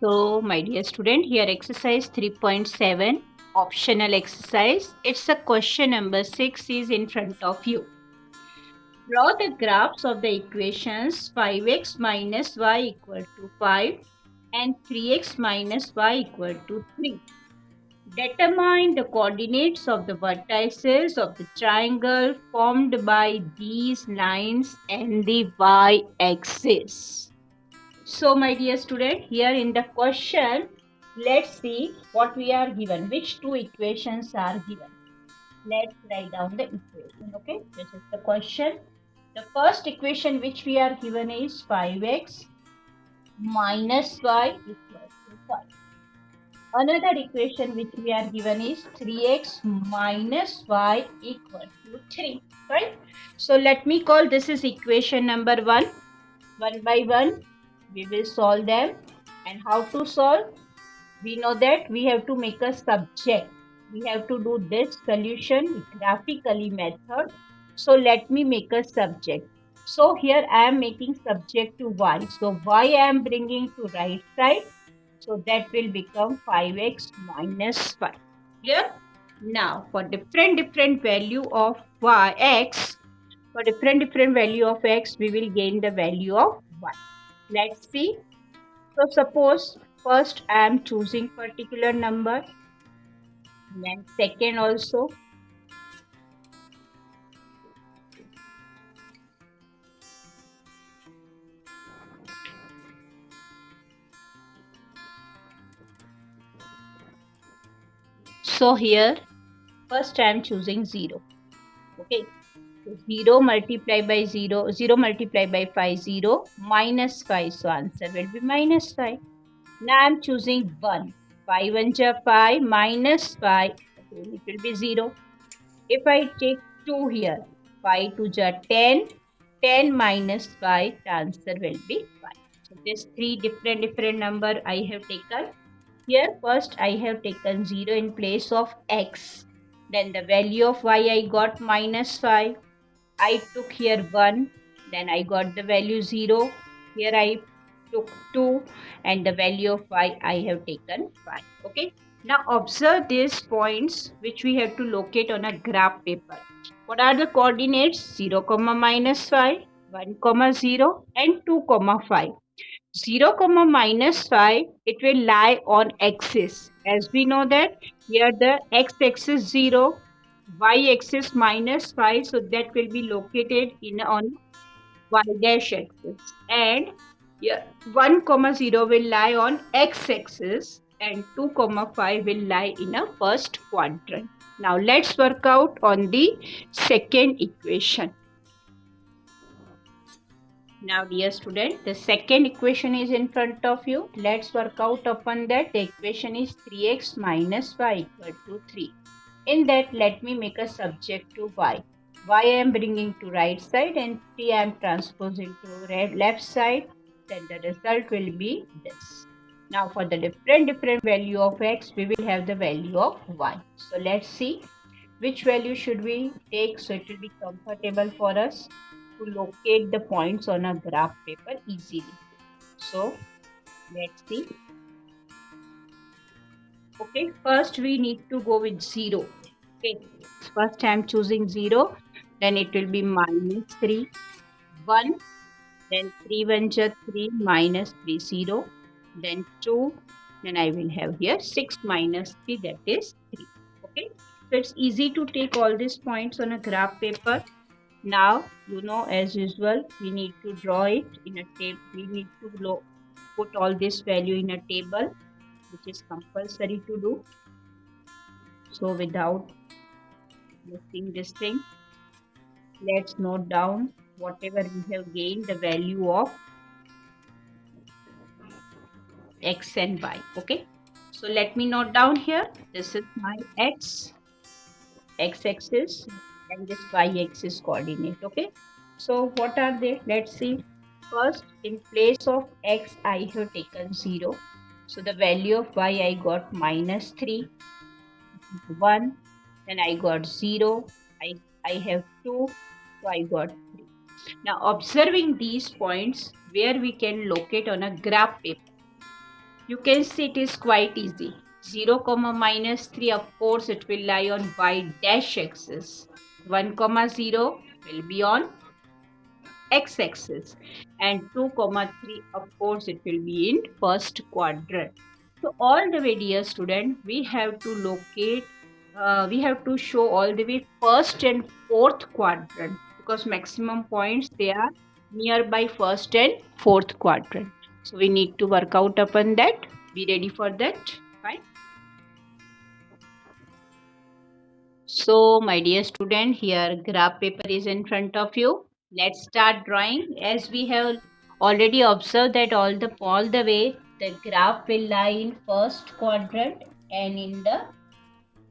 So, my dear student, here exercise 3.7, optional exercise. It's a question number 6 is in front of you. Draw the graphs of the equations 5x minus y equal to 5 and 3x minus y equal to 3. Determine the coordinates of the vertices of the triangle formed by these lines and the y-axis. So, my dear student, here in the question, let's see what we are given. Which two equations are given? Let's write down the equation. Okay, this is the question. The first equation which we are given is 5x minus y equal to 5. Another equation which we are given is 3x minus y equal to 3. Right? So, let me call this is equation number 1. One by one, we will solve them. And how to solve? We know that we have to make a subject. We have to do this solution graphically method. So let me make a subject. So here I am making subject to y. So y I am bringing to right side. So that will become 5x minus 5. Clear? Now for different value of x, for different value of x, we will gain the value of y. Let's see. So suppose first I am choosing particular number, then second also. So here first I am choosing 0. Okay. So 0 multiplied by 0, 0 multiplied by 5, 0, minus 5. So answer will be minus 5. Now I am choosing 1. 5 1 ja 5 minus 5. Again it will be 0. If I take 2 here, 5 2 ja 10. 10 minus 5, the answer will be 5. So these three different number I have taken. Here first I have taken 0 in place of x. Then the value of y I got minus 5. I took here 1. Then I got the value 0. Here I took 2 and the value of y I have taken 5. Okay. Now observe these points which we have to locate on a graph paper. What are the coordinates? 0, minus 5, 1, 0 and 2, 5. 0, minus 5, it will lie on axis. As we know that here the x-axis 0, y-axis minus 5. So that will be located on y-dash axis. And here 1, 0 will lie on x-axis and 2, 5 will lie in a first quadrant. Now let's work out on the second equation. Now dear student, the second equation is in front of you. Let's work out upon that. The equation is 3x minus y equal to 3. In that, let me make a subject to y. Y I am bringing to right side and 3 I am transposing to left side. Then the result will be this. Now for the different value of x, we will have the value of y. So let's see which value should we take so it will be comfortable for us to locate the points on a graph paper easily. So let's see. Okay, first we need to go with 0. Okay, first I am choosing 0, then it will be minus 3, 1, then 3 1 ja 3, minus 3, 0, then 2, then I will have here 6 minus 3, that is 3. Okay, so it's easy to take all these points on a graph paper. Now, you know, as usual, we need to draw it in a table. We need to put all this value in a table, which is compulsory to do. So without missing this thing, let's note down whatever we have gained, the value of x and y. Okay, so let me note down here. This is my x-axis and this y-axis coordinate. Okay, so what are they? Let's see. First, in place of x, I have taken 0. So the value of y I got minus 3, 1, then I got 0, I have 2, so I got 3. Now observing these points where we can locate on a graph paper. You can see it is quite easy. 0 comma minus 3, of course it will lie on y dash axis. 1 comma 0 will be on x-axis, and 2 comma 3, of course it will be in first quadrant. So all the way, dear student, we have to show all the way first and fourth quadrant, because maximum points they are nearby first and fourth quadrant. So we need to work out upon that. Be ready for that. Fine. So, my dear student, here graph paper is in front of you. Let's start drawing. As we have already observed that all the way the graph will lie in first quadrant and in the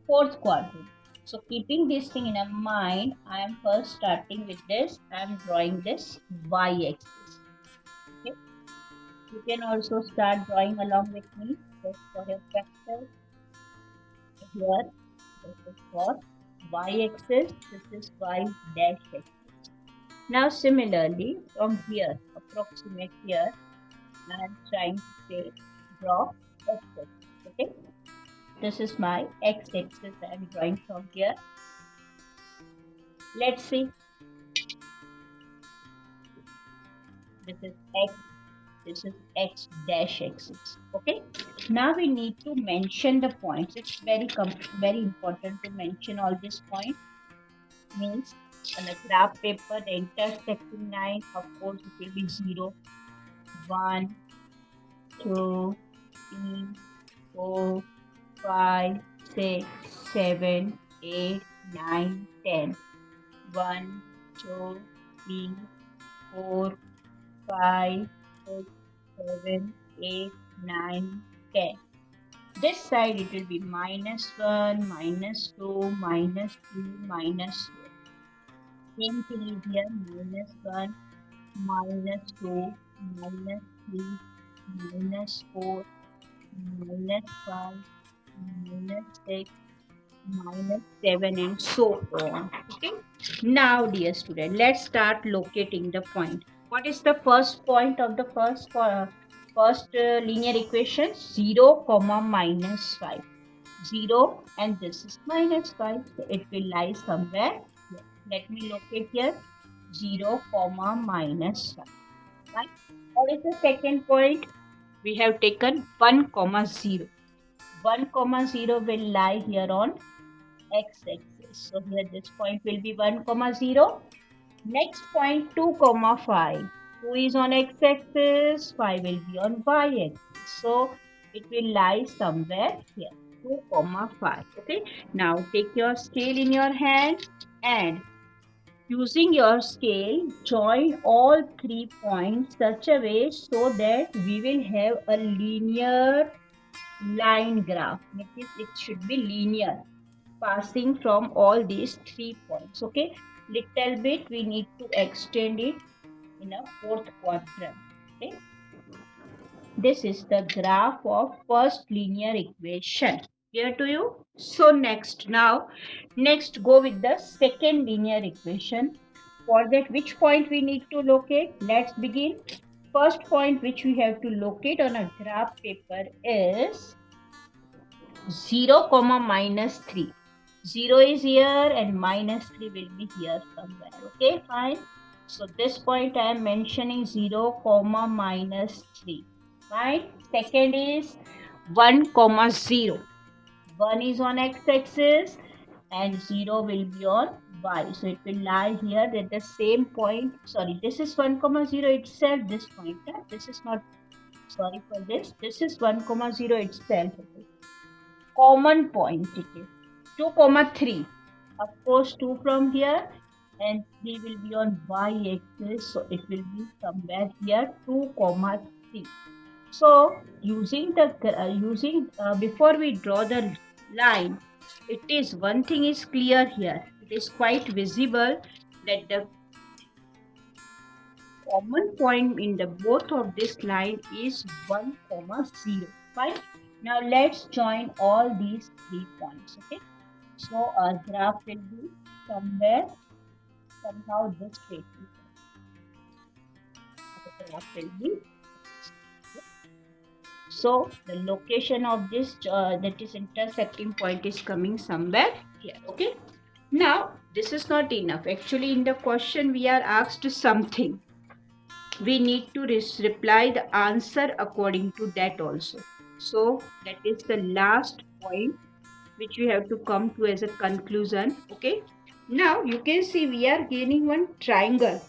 fourth quadrant. So, keeping this thing in mind, I am first starting with this. I am drawing this y-axis. Okay. You can also start drawing along with me. Just for your practice. Here, this is for y-axis, this is y dash axis. Now similarly, from here, approximate here, I am trying to say draw x-axis. Okay, this is my x-axis I am drawing from here. Let's see. This is x. This is x dash axis. Okay. Now we need to mention the points. It's very important to mention all these points. Means on a graph paper, the intersecting line, of course, it will be 0, 1, 2, 3, 4, 5, 6, 7, 8, 9, 10. 1, 2, 3, 4, 5, 6, 7, 8, 9, 10. This side it will be -1, -2, -3, -4. Same thing is here, -1, -2, -3, -4, -5, -6, -7, and so on. Okay. Now, dear student, let's start locating the point. What is the first point of the first linear equation? 0, comma -5. 0 and this is -5. So it will lie somewhere here. Let me locate here. 0, comma -5. Right? What is the second point? We have taken 1, comma 0. 1, comma 0 will lie here on x-axis. So here this point will be 1, comma 0. Next point 2, comma 5. 2 is on x-axis, 5 will be on y-axis. So it will lie somewhere here. 2, comma 5. Okay. Now take your scale in your hand and using your scale, join all 3 points such a way so that we will have a linear line graph. It should be linear, passing from all these 3 points. Okay, little bit we need to extend it in a fourth quadrant. Okay, this is the graph of first linear equation. Clear to you? So next go with the second linear equation. For that, which point we need to locate? Let's begin. First point which we have to locate on a graph paper is 0, comma -3. 0 is here and -3 will be here somewhere. Okay, fine. So this point I am mentioning 0, comma -3. Fine. Second is 1, comma 0. 1 is on x-axis and 0 will be on y. So it will lie here at the same point. Sorry, this is 1, comma 0 itself. This point. This is not, sorry for this. This is 1, comma 0 itself. Okay. Common point it is 2, comma 3. Of course 2 from here and 3 will be on y-axis, so it will be somewhere here 2, comma 3. So using before we draw the line, it is one thing is clear here. It is quite visible that the common point in the both of this line is 1, comma 0. Fine. Now let's join all these 3 points. Okay. So our graph will be somehow this way. The graph will be. So the location of this that is intersecting point is coming somewhere here. Okay. Now this is not enough. Actually, in the question we are asked something. We need to reply the answer according to that also. So that is the last point which we have to come to as a conclusion. Okay. Now you can see we are gaining one triangle.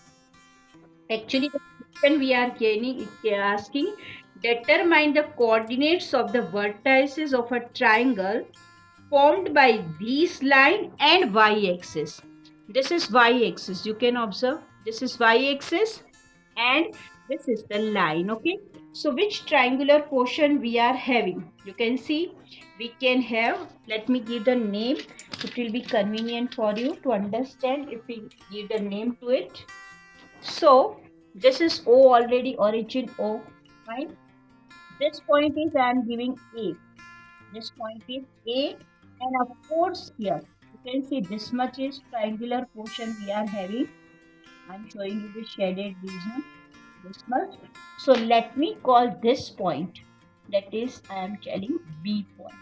Actually, the question we are gaining is asking determine the coordinates of the vertices of a triangle formed by these line and y-axis. This is y-axis. You can observe this is y-axis and this is the line. Okay. So which triangular portion we are having? You can see we can have. Let me give the name. It will be convenient for you to understand if we give the name to it. So this is O already, origin O, right? This point is I am giving A. This point is A, and of course here you can see this much is triangular portion we are having. I am showing you the shaded region. This much. So let me call this point. That is I am telling B point.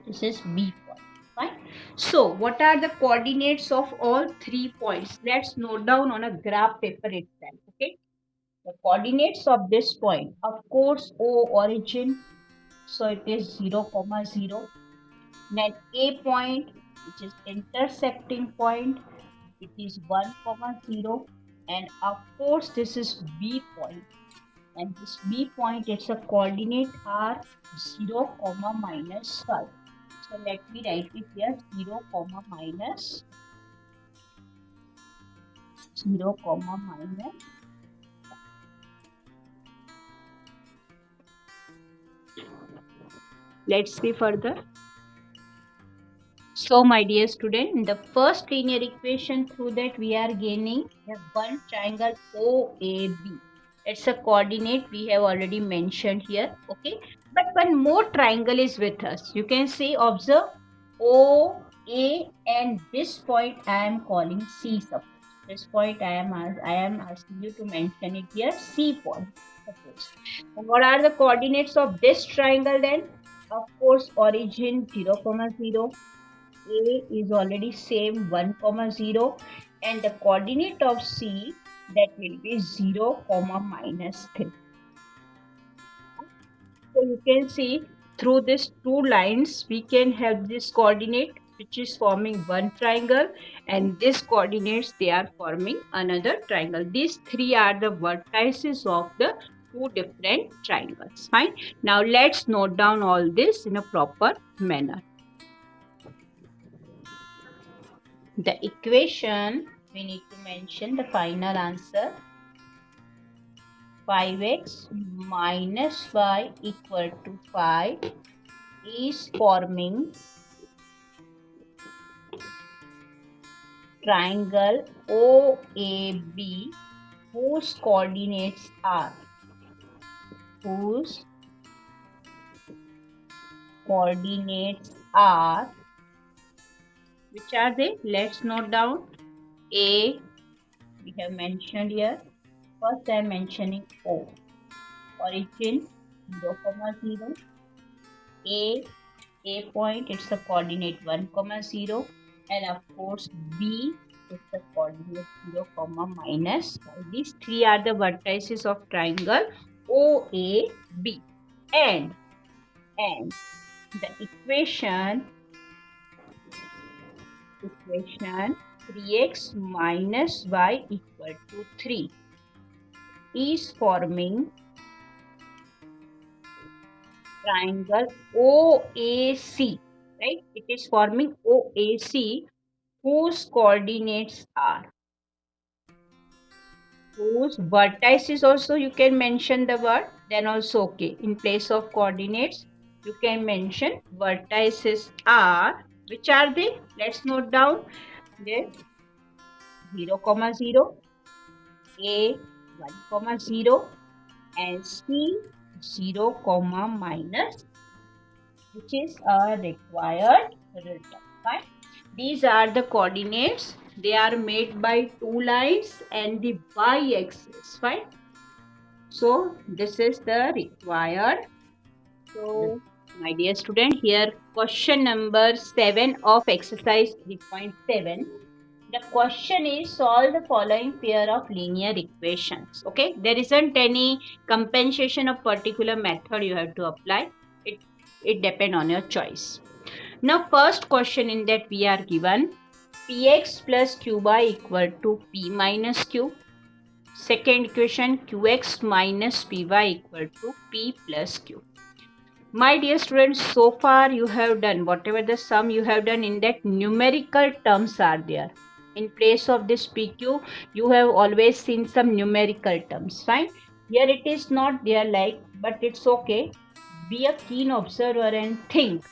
This is B point. Fine. So what are the coordinates of all 3 points? Let's note down on a graph paper itself. Okay. The coordinates of this point, of course, O origin, so it is 0, 0. Then A point, which is intersecting point, it is 1, 0. And of course, this is B point. And this B point, it's a coordinate are 0, minus 5. So let me write it here 0, minus 0, minus. Let's see further. So my dear student, in the first linear equation through that we are gaining one triangle OAB. It's a coordinate we have already mentioned here. Okay. But one more triangle is with us. You can see, observe O, A, and this point I am calling C suppose. This point I am asking you to mention it here, C point. Suppose. And what are the coordinates of this triangle then? Of course, origin 0, 0. A is already same 1, 0, and the coordinate of C that will be 0, minus 3. So you can see through these two lines we can have this coordinate which is forming one triangle, and these coordinates they are forming another triangle. These three are the vertices of the two different triangles. Fine. Now let's note down all this in a proper manner. The equation, we need to mention the final answer. 5x minus y equal to 5 is forming triangle OAB whose coordinates are which are they? Let's note down. A we have mentioned here. First I am mentioning O. Origin 0, 0. A point, it's a coordinate 1, 0. And of course B is the coordinate 0, minus 5. These three are the vertices of triangle OAB. And the equation 3x minus y equal to 3 is forming triangle OAC, right? It is forming OAC whose coordinates are, whose vertices also you can mention the word, then also okay. In place of coordinates, you can mention vertices are, which are they? Let's note down. There 0, 0, A 1, 0, and C 0, minus, which is a required result. Fine. These are the coordinates. They are made by two lines and the y-axis. Fine. So this is the required. So my dear student, here question number 7 of exercise 3.7. The question is solve the following pair of linear equations. Okay, there isn't any compensation of particular method you have to apply. It depends on your choice. Now first question in that we are given px plus qy equal to p minus q. Second equation qx minus py equal to p plus q. My dear students, so far you have done whatever the sum you have done in that numerical terms are there. In place of this PQ, you have always seen some numerical terms. Fine. Here it is not there like, but it's okay. Be a keen observer and think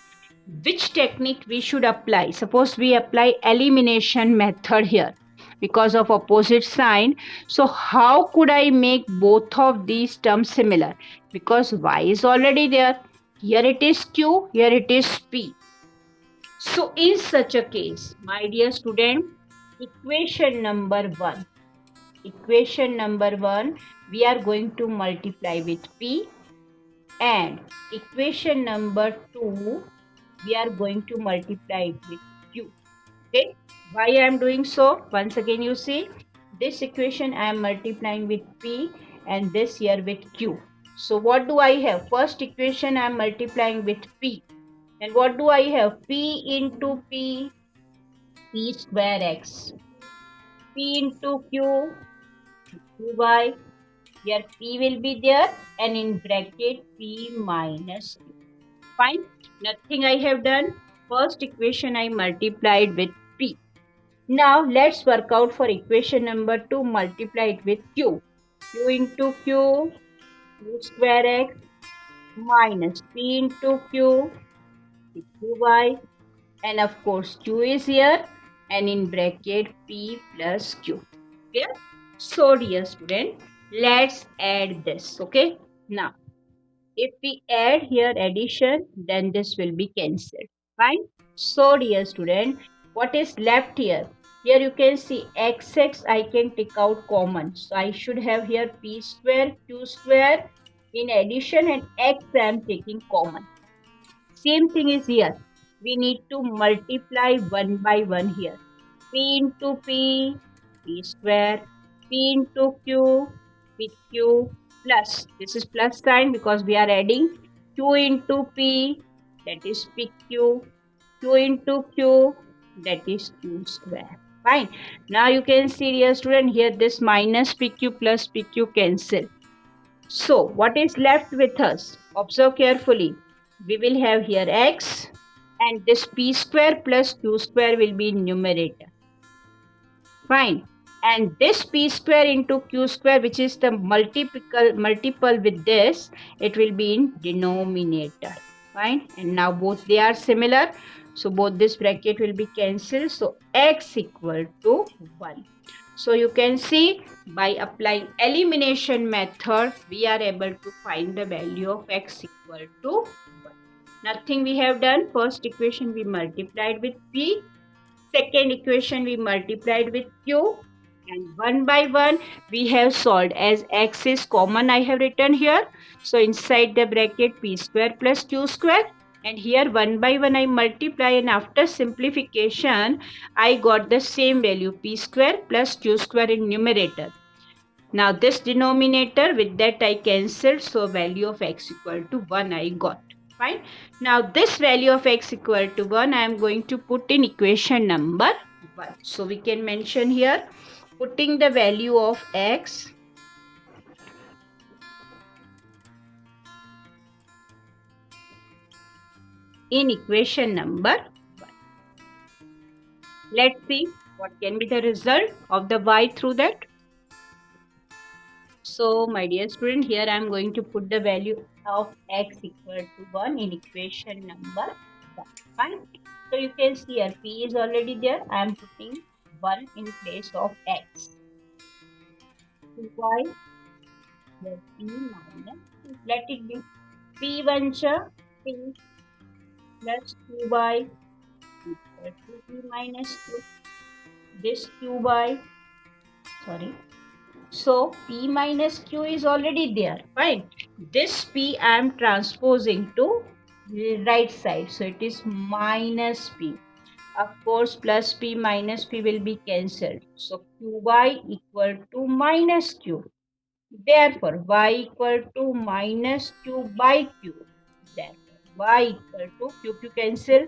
which technique we should apply. Suppose we apply elimination method here because of opposite sign. So how could I make both of these terms similar? Because y is already there. Here it is q, here it is p. So in such a case, my dear student, equation number 1, we are going to multiply with p, and equation number 2, we are going to multiply it with q. Okay, why I am doing so? Once again, you see this equation I am multiplying with p and this here with q. So what do I have? First equation I am multiplying with p, and what do I have? P into p square x, p into q, qy. Here p will be there, and in bracket p minus q. Fine, nothing I have done. First equation I multiplied with p. Now let's work out for equation number 2, multiply it with q. Q into q square x minus p into q, qy, and of course q is here, and in bracket p plus q. Clear? So dear student, let's add this. Okay, now if we add here addition, then this will be cancelled. Fine. So dear student, what is left here? Here you can see xx I can take out common. So I should have here p square, q square in addition, and x I am taking common. Same thing is here. We need to multiply one by one here. P into p square, p into q, with q plus. This is plus sign because we are adding q into p, that is pq, q into q, that is q square. Fine. Now you can see, dear student, here this minus pq plus pq cancel. So what is left with us? Observe carefully. We will have here x, and this p square plus q square will be in numerator. Fine. And this p square into q square, which is the multiple with this, it will be in denominator. Fine. And now both they are similar. So both this bracket will be cancelled. So x equal to 1. So you can see by applying elimination method, we are able to find the value of x equal to 1. Nothing we have done. First equation we multiplied with p. Second equation we multiplied with q. And one by one we have solved. As x is common, I have written here. So inside the bracket p square plus q square. And here one by one I multiply, and after simplification I got the same value p square plus q square in numerator. Now this denominator with that I cancelled, so value of x equal to 1 I got. Fine. Now this value of x equal to 1 I am going to put in equation number 1. So we can mention here putting the value of x in equation number 1. Let's see what can be the result of the y through that. So my dear student, here I am going to put the value of x equal to 1 in equation number 1. Fine. So you can see here p is already there. I am putting 1 in place of x. Y, here p minus, let it be p 1 p plus qy equal to p minus q. This qy, sorry, So P minus Q is already there. Fine. This P I am transposing to the right side. So it is minus P. Of course, plus P minus P will be cancelled. So Qy equal to minus Q. Therefore, y equal to minus Q by Q. Therefore, y equal to Q cancel.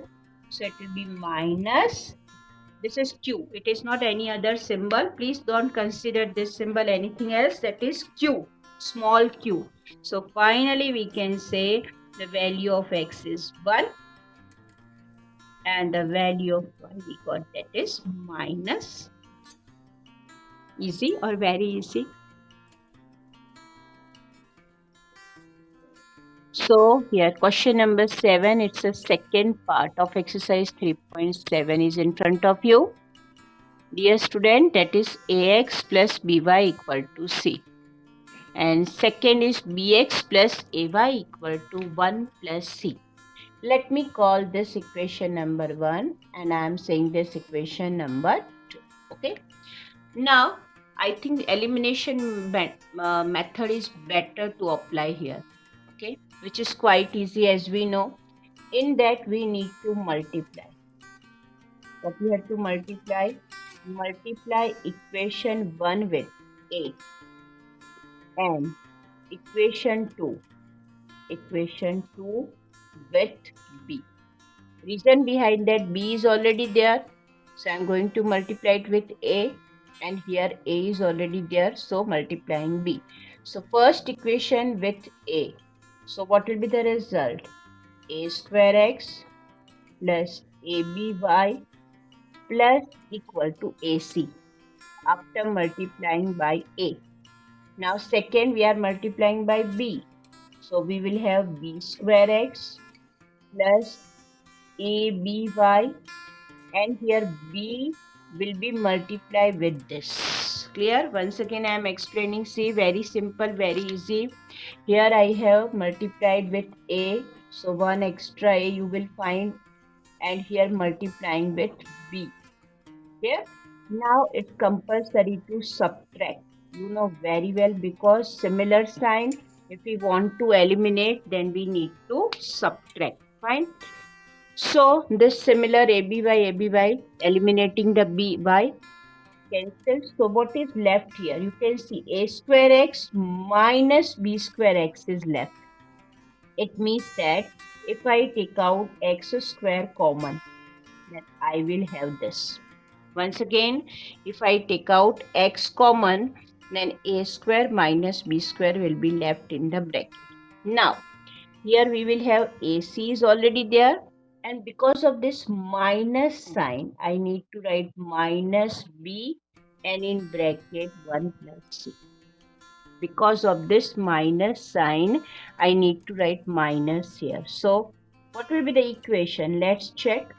So it will be minus, this is Q. It is not any other symbol. Please don't consider this symbol anything else. That is Q, small q. So finally we can say the value of x is 1 and the value of y we got, that is minus. Easy or very easy? So here question number 7, it's a second part of exercise 3.7 is in front of you. Dear student, that is ax plus by equal to c. And second is bx plus ay equal to 1 plus c. Let me call this equation number 1 and I am saying this equation number 2. Okay. Now, I think the elimination method is better to apply here. Okay. Which is quite easy as we know. In that we need to multiply. What we have to multiply? Multiply equation 1 with A and equation 2 with b. Reason behind that, b is already there, so I'm going to multiply it with a, and here a is already there, so multiplying b. So first equation with a, so what will be the result? A square x plus aby plus equal to ac after multiplying by a. Now second we are multiplying by b, so we will have b square x plus aby, and here b will be multiplied with this. Clear? Once again I am explaining. See, very simple, very easy. Here I have multiplied with a, so one extra a you will find, and here multiplying with b. Here now it's compulsory to subtract. You know very well, because similar sign, if we want to eliminate, then we need to subtract. Fine. So this similar aby, eliminating the by cancels. So what is left here? You can see a square x minus b square x is left. It means that if I take out x square common, then I will have this. Once again, if I take out x common, then a square minus b square will be left in the bracket. Now, here we will have AC is already there, and because of this minus sign, I need to write minus B and in bracket 1 plus C. Because of this minus sign, I need to write minus here. So, what will be the equation? Let's check.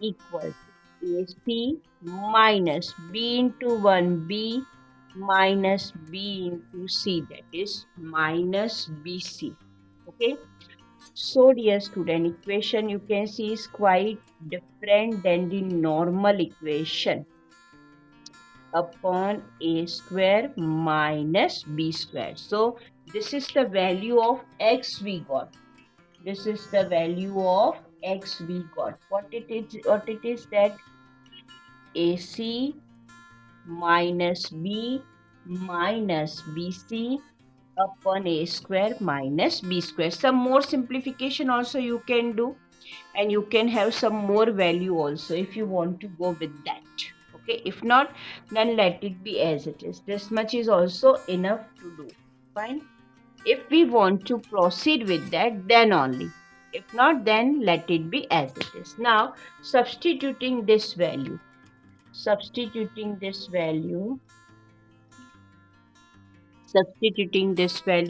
Equal to AC minus B into 1B minus B into C, that is minus BC. Okay. So dear student, equation you can see is quite different than the normal equation upon a square minus b square. So this is the value of x we got. This is the value of x we got. What it is that AC minus b minus bc upon a square minus b square. Some more simplification also you can do, and you can have some more value also if you want to go with that. Okay, if not, then let it be as it is. This much is also enough to do. Fine. If we want to proceed with that, then only. If not, then let it be as it is. Now substituting this value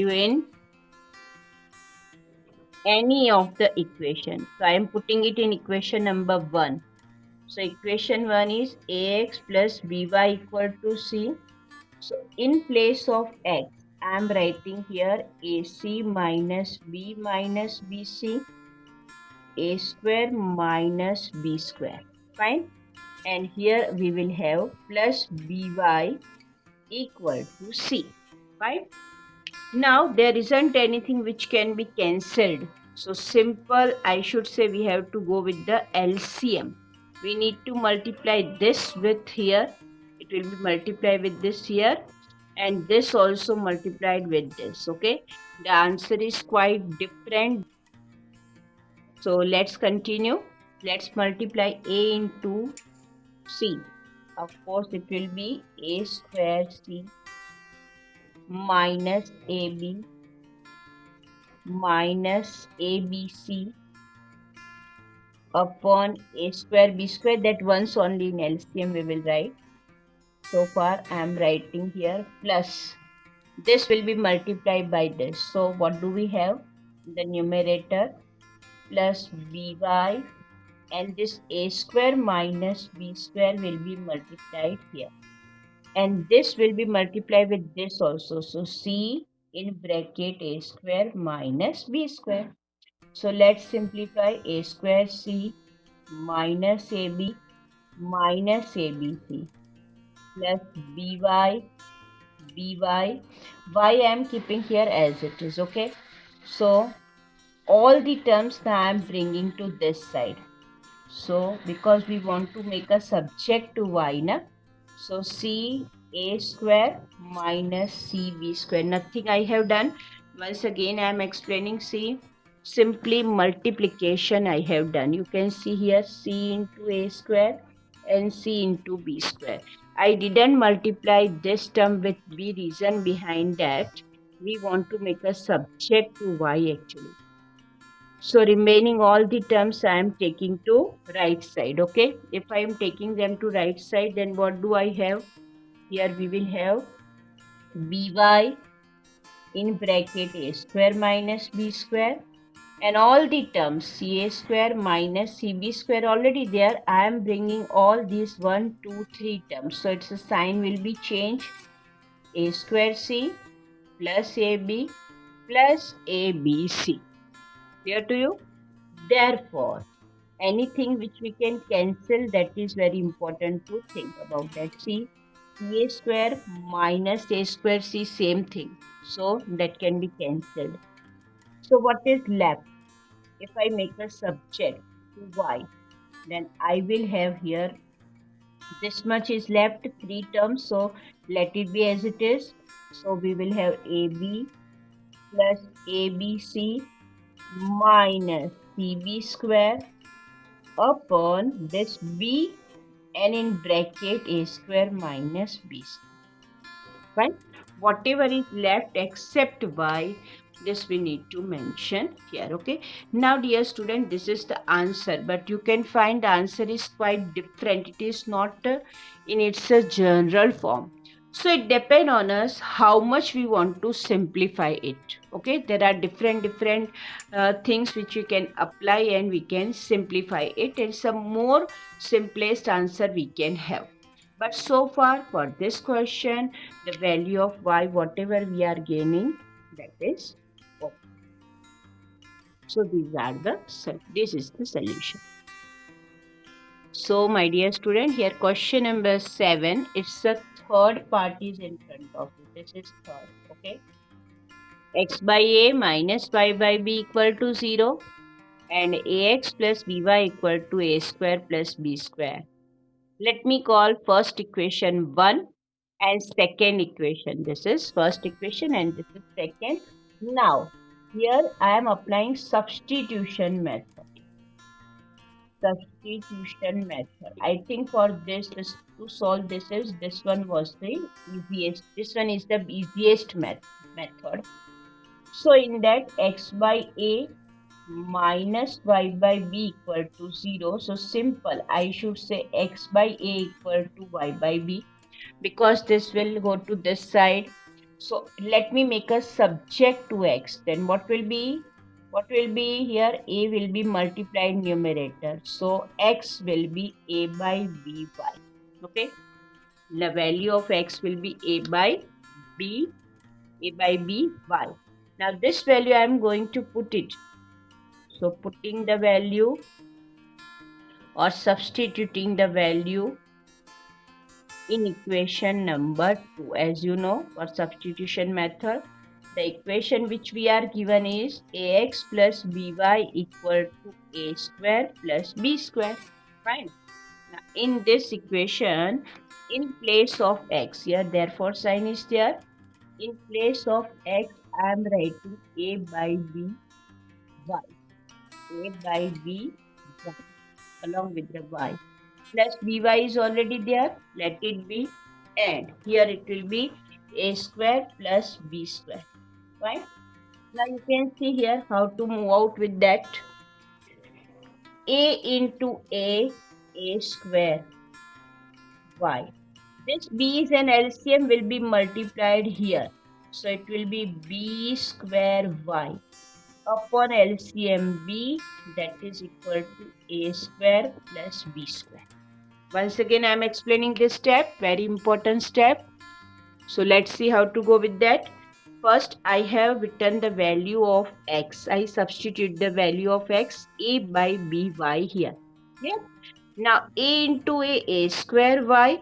in any of the equation. So I am putting it in equation number 1. So equation 1 is ax plus by equal to c. So in place of x, I am writing here ac minus b minus bc, a square minus b square. Fine. and here we will have plus by equal to c. Right? Now there isn't anything which can be cancelled. So simple, I should say we have to go with the LCM. We need to multiply this with here. It will be multiplied with this here, and this also multiplied with this. Okay. The answer is quite different. So let's continue. Let's multiply A into C. Of course, it will be A square C minus AB minus ABC upon A square B square. That once only in LCM we will write. So far I am writing here plus. This will be multiplied by this. So what do we have? The numerator plus by, and this A square minus B square will be multiplied here. And this will be multiplied with this also. So C in bracket A square minus B square. So let's simplify. A square C minus AB minus ABC plus by y I am keeping here as it is. Okay, so all the terms that I am bringing to this side. So because we want to make a subject to y na, so c a square minus cb square, nothing I have done. Once again I am explaining. See, simply multiplication I have done. You can see here c into a square and c into b square. I didn't multiply this term with b. Reason behind that, we want to make a subject to y actually. So remaining all the terms I am taking to right side. Okay. If I am taking them to right side, then what do I have? Here we will have by in bracket a square minus b square, and all the terms ca square minus cb square already there. I am bringing all these 1, 2, 3 terms. So its a sign will be changed. A square c plus ab plus abc. Clear to you? Therefore, anything which we can cancel, that is very important to think about that. See, a square minus a square c, same thing. So that can be cancelled. So what is left? If I make a subject to y, then I will have here this much is left, 3 terms. So let it be as it is. So we will have ab plus abc minus cb square upon this b, and in bracket a square minus b square. Fine. Whatever is left except y, this we need to mention here. Okay. Now, dear student, this is the answer, but you can find the answer is quite different. It is not in its general form. So it depends on us how much we want to simplify it. Okay. There are different things which we can apply and we can simplify it, and some more simplest answer we can have. But so far for this question, the value of y, whatever we are gaining, that is okay. So this is the solution. So my dear student, here question number 7, it's a third part is in front of you. This is third. Okay. X by a minus y by b equal to 0, and ax plus by equal to a square plus b square. Let me call first equation 1 and second equation. This is first equation and this is second. Now, here I am applying substitution method. Substitution method. I think for this to solve this one was the easiest. This one is the easiest method. So in that, x by a minus y by b equal to 0. So simple, I should say x by a equal to y by b, because this will go to this side. So let me make a subject to x. Then what will be? What will be here? A will be multiplied numerator. So x will be a by by. Okay. The value of x will be a by b y. Now this value I am going to put it. So putting the value or substituting the value in equation number 2. As you know, for substitution method, the equation which we are given is ax plus by equal to a square plus b square. Fine. Now, in this equation, in place of x, here therefore sign is there. In place of x, I am writing a by b y. A by b y along with the y. Plus by is already there. Let it be. And here it will be a square plus b square. Right? Now you can see here how to move out with that. A into a square y. This b is an LCM will be multiplied here. So it will be b square y upon LCM b, that is equal to a square plus b square. Once again, I am explaining this step, very important step. So let's see how to go with that. First, I have written the value of x. I substitute the value of x, a by by here. Yeah. Now, a into a square y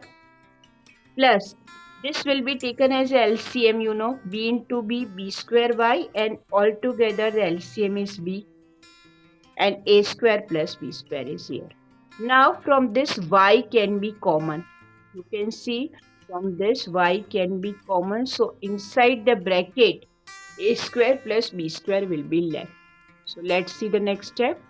plus this will be taken as LCM, you know, b into b square y, and altogether the LCM is b, and a square plus b square is here. Now from this y can be common. You can see from this y can be common. So inside the bracket a square plus b square will be left. So let's see the next step.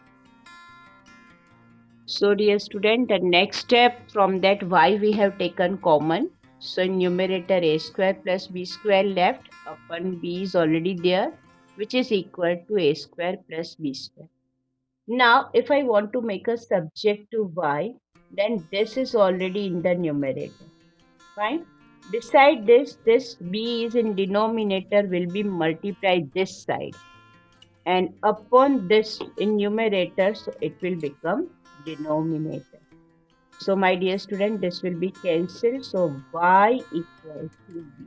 So dear student, the next step, from that y we have taken common. So in numerator a square plus b square left, upon b is already there, which is equal to a square plus b square. Now, if I want to make a subject to y, then this is already in the numerator. Fine. Beside this, this b is in denominator will be multiplied this side. And upon this in numerator, so it will become denominator. So my dear student, this will be cancelled. So y equal to b.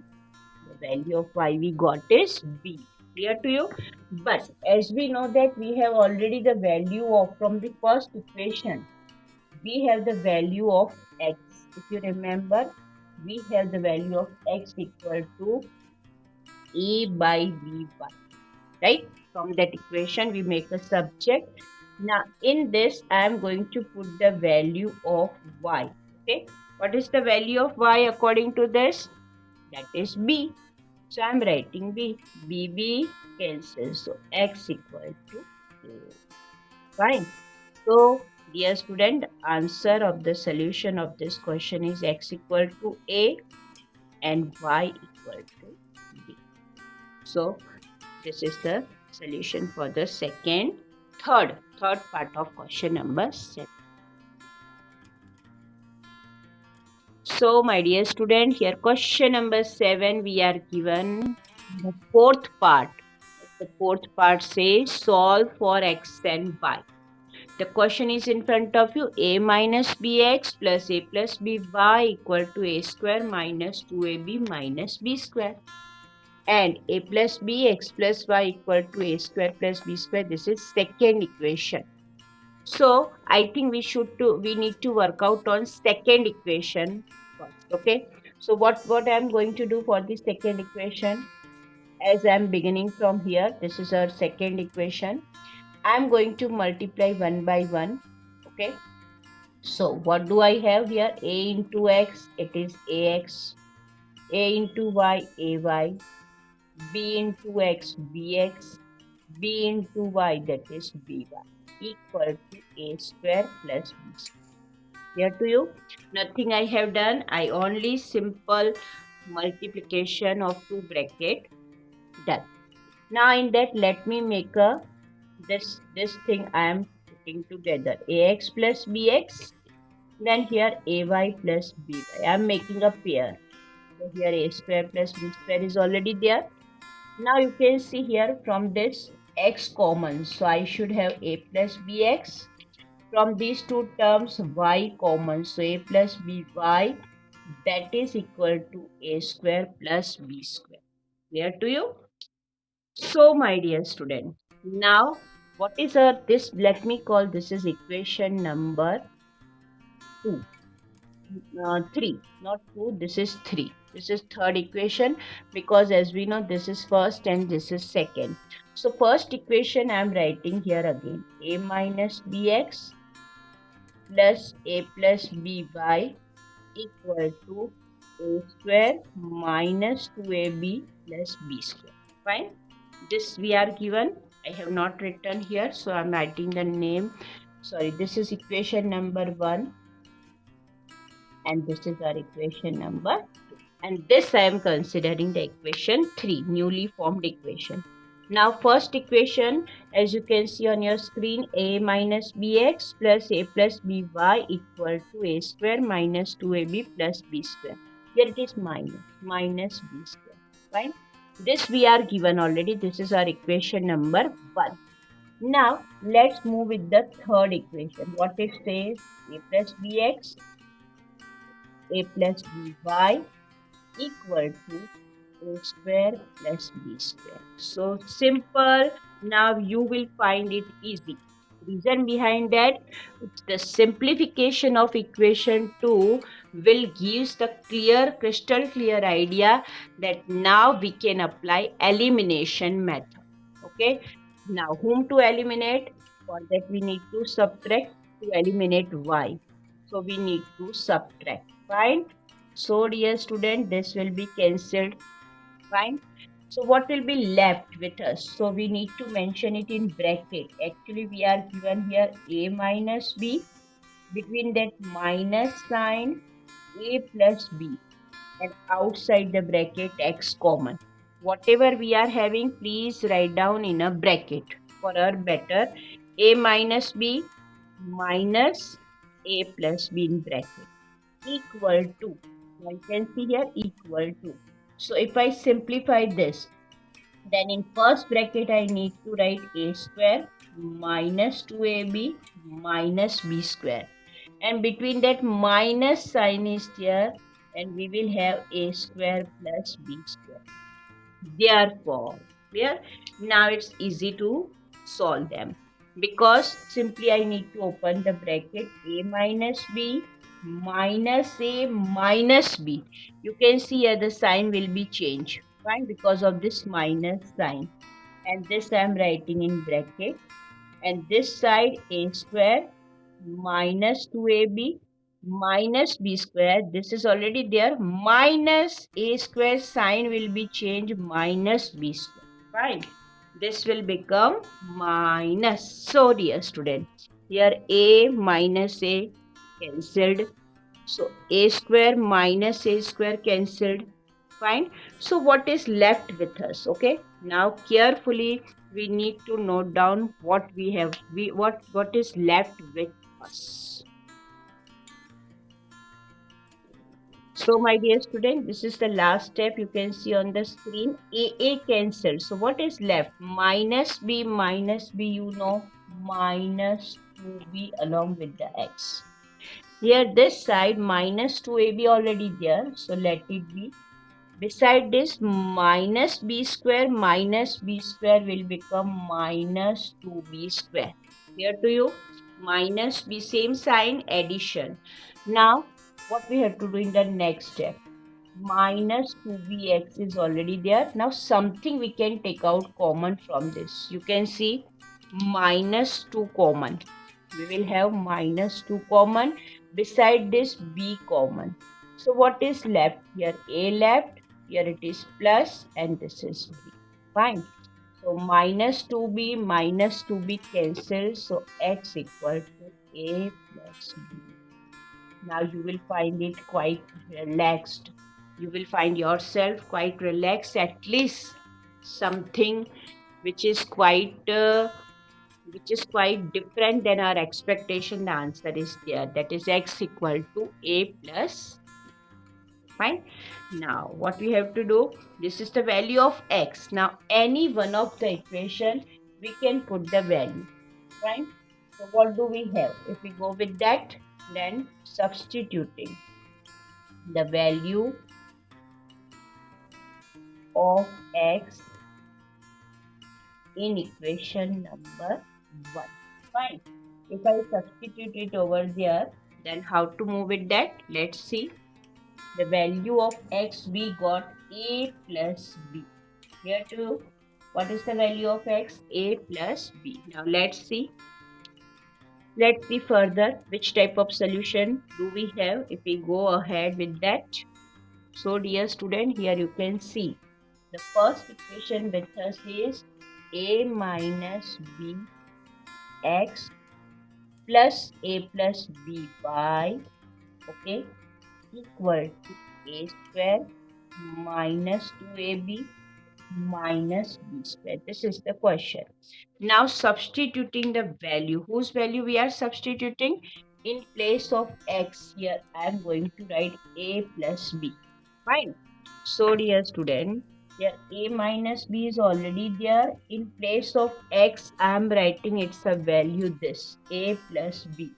The value of y we got is b. Clear to you? But as we know that we have already the value of, from the first equation, we have the value of x. If you remember, we have the value of x equal to a by by. Right? From that equation, we make a subject. Now, in this, I am going to put the value of y. Okay? What is the value of y according to this? That is b. So I am writing b. b cancels. So x equal to a. Fine. So dear student, answer of the solution of this question is x equal to a and y equal to b. So this is the solution for the third part of question number 7. So my dear student, here question number 7 we are given the fourth part. The fourth part says solve for x and y. The question is in front of you. A minus bx plus a plus by equal to a square minus 2ab minus b square. And a plus bx plus y equal to a square plus b square. This is second equation. So I think we need to work out on second equation first. Okay. So what I am going to do for the second equation, as I am beginning from here, this is our second equation. I am going to multiply one by one. Okay. So what do I have here? A into x, it is ax. A into y, ay. B into x, bx. B into y, that is by, equal to a square plus b square. Here to you, nothing I have done. I only simple multiplication of two bracket done. Now in that, let me make a this thing I am putting together. Ax plus bx. Then here ay plus by. I am making a pair. So here a square plus b square is already there. Now you can see here from this x common. So I should have a plus bx. From these two terms y common. So a plus by, that is equal to a square plus b square. Clear to you? So my dear student, now what is this? Let me call this is equation number 2. 3, not 2, this is 3. This is third equation because as we know this is first and this is second. So first equation I am writing here again, a minus bx plus a plus by equal to a square minus 2ab plus b square. Fine. This we are given. I have not written here, so I am writing the name. Sorry, this is equation number 1 and this is our equation number 2. And this I am considering the equation 3, newly formed equation. Now first equation, as you can see on your screen, a minus bx plus a plus by equal to a square minus 2ab plus b square. Here it is minus b square. Fine. This we are given already. This is our equation number 1. Now let's move with the third equation. What it says, a plus bx a plus by equal to a square plus b square. So simple. Now you will find it easy. Reason behind that, the simplification of equation 2 will gives the crystal clear idea that now we can apply elimination method. Okay. Now whom to eliminate? For that we need to subtract to eliminate y. So we need to subtract. Fine. So dear student, this will be cancelled. Fine. So what will be left with us? So we need to mention it in bracket. Actually, we are given here a minus b. Between that minus sign, a plus b. And outside the bracket, x common. Whatever we are having, please write down in a bracket for our better. A minus b minus a plus b in bracket equal to. Now you can see here equal to. So if I simplify this, then in first bracket I need to write a square minus 2ab minus b square. And between that minus sign is there and we will have a square plus b square. Therefore, clear? Now it's easy to solve them because simply I need to open the bracket a minus b minus a minus b. You can see here the sign will be changed, fine, because of this minus sign. And this I am writing in bracket. And this side a square minus 2ab minus b square. This is already there. Minus a square sign will be changed minus b square. Fine. This will become minus. So dear students, here a minus a cancelled. So a square minus a square cancelled. Fine. So what is left with us? Okay. Now carefully we need to note down what we have. What is left with us. So my dear student, this is the last step. You can see on the screen a cancelled. So what is left? Minus b, you know, minus 2b along with the x. Here this side minus 2ab already there. So let it be. Beside this minus b square will become minus 2b square. Clear to you? Minus b, same sign, addition. Now what we have to do in the next step? Minus 2bx is already there. Now something we can take out common from this. You can see minus 2 common. We will have minus 2 common. Beside this b common. So what is left? Here a left. Here it is plus and this is b. Fine. So minus 2b cancels. So x equal to a plus b. Now you will find it quite relaxed. You will find yourself quite relaxed, at least something which is quite different than our expectation. The answer is there, that is x equal to a plus. Fine. Now what we have to do, this is the value of x. Now any one of the equation we can put the value. Fine. So what do we have? If we go with that, then substituting the value of x in equation number 1. Fine. If I substitute it over there, Then how to move with that? Let's see. The value of x we got a plus b. Here too, what is the value of x? A plus b. Now let's see. Let's see further which type of solution do we have if we go ahead with that. So dear student, here you can see the first equation with us is a minus b x plus a plus b y, okay, equal to a square minus 2ab minus b square. This is the question. Now substituting the value, whose value we are substituting? In place of x, here I am going to write a plus b. Fine. So dear student, here a minus b is already there. In place of x, I am writing it's a value this a plus b.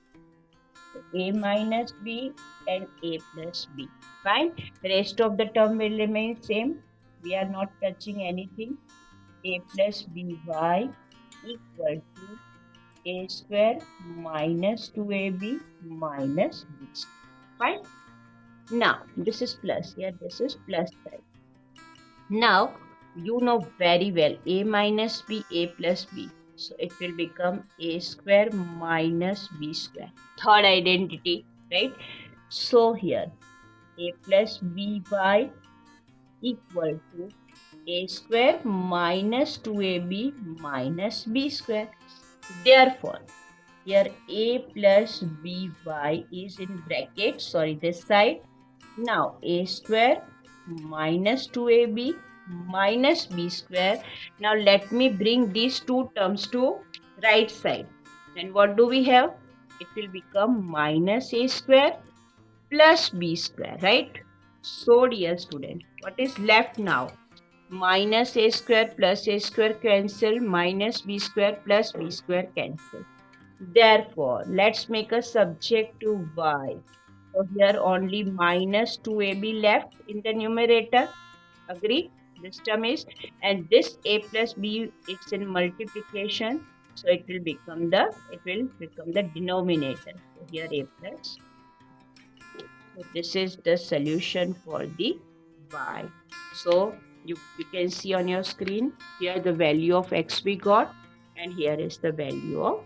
So a minus b and a plus b. Fine. Rest of the term will remain same. We are not touching anything. A plus by equal to a square minus 2ab minus b square. Fine. Now this is plus. Here this is plus side. Now you know very well a minus b, a plus b. So it will become a square minus b square. Third identity, right? So here a plus by equal to a square minus 2ab minus b square. Therefore, here a plus by is in bracket, sorry, this side. Now a square minus 2ab minus b square. Now let me bring these two terms to right side. Then what do we have? It will become minus a square plus b square, right? So dear student, what is left now? Minus a square plus a square cancel, minus b square plus b square cancel. Therefore, let's make a subject to y. So here only minus 2ab left in the numerator. Agree? This term is, and this a plus b, it's in multiplication. So it will become the denominator. So here a plus. So this is the solution for the y. So you can see on your screen here the value of x we got, and here is the value of y.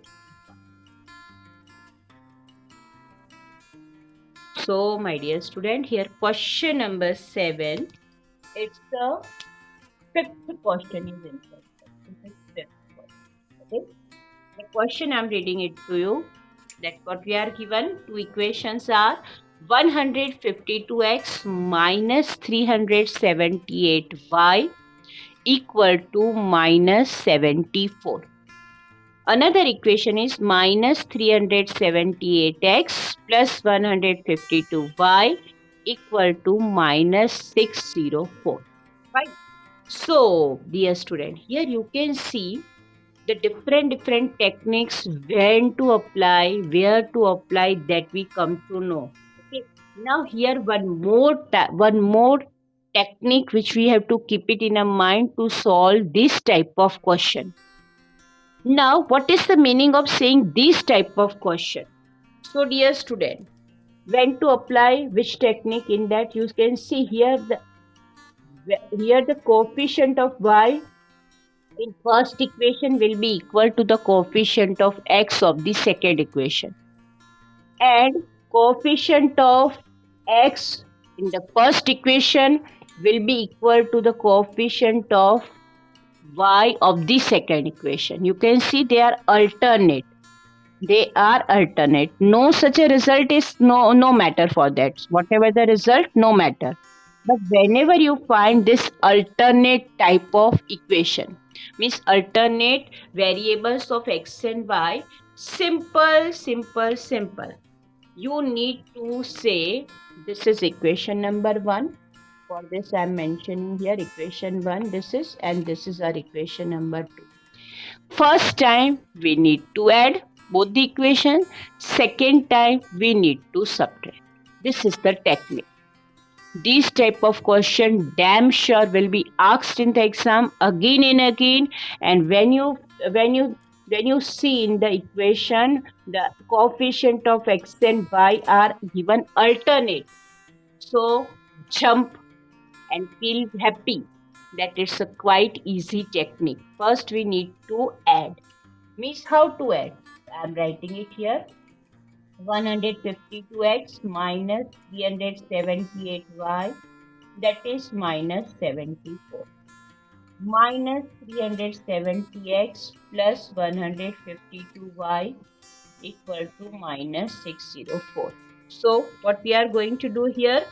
So my dear student, here question number 7, it's the fifth question is inside. Okay. The question I'm reading it to you, that what we are given, two equations are 152x minus 378y equal to minus 74. Another equation is minus 378x plus 152y equal to minus 604. Right? So, dear student, here you can see the different techniques when to apply, where to apply, that we come to know. Okay. Now here one more technique which we have to keep it in our mind to solve this type of question. Now what is the meaning of saying this type of question? So dear student, when to apply which technique, in that you can see here the coefficient of y in first equation will be equal to the coefficient of x of the second equation, and coefficient of x in the first equation will be equal to the coefficient of y of the second equation. You can see they are alternate. No such a result is no matter for that. Whatever the result, no matter. But whenever you find this alternate type of equation, means alternate variables of x and y, simple. You need to say this is equation number 1. For this I am mentioning here equation 1, this is, and this is our equation number 2. First time we need to add both the equations. Second time we need to subtract. This is the technique. These type of question damn sure will be asked in the exam again and again. And when you when you see in the equation, the coefficient of x and y are given alternate. So jump and feel happy that it's a quite easy technique. First we need to add. Means how to add? I'm writing it here. 152x minus 378y, that is minus 74, minus 370x plus 152y equal to minus 604. So what we are going to do here,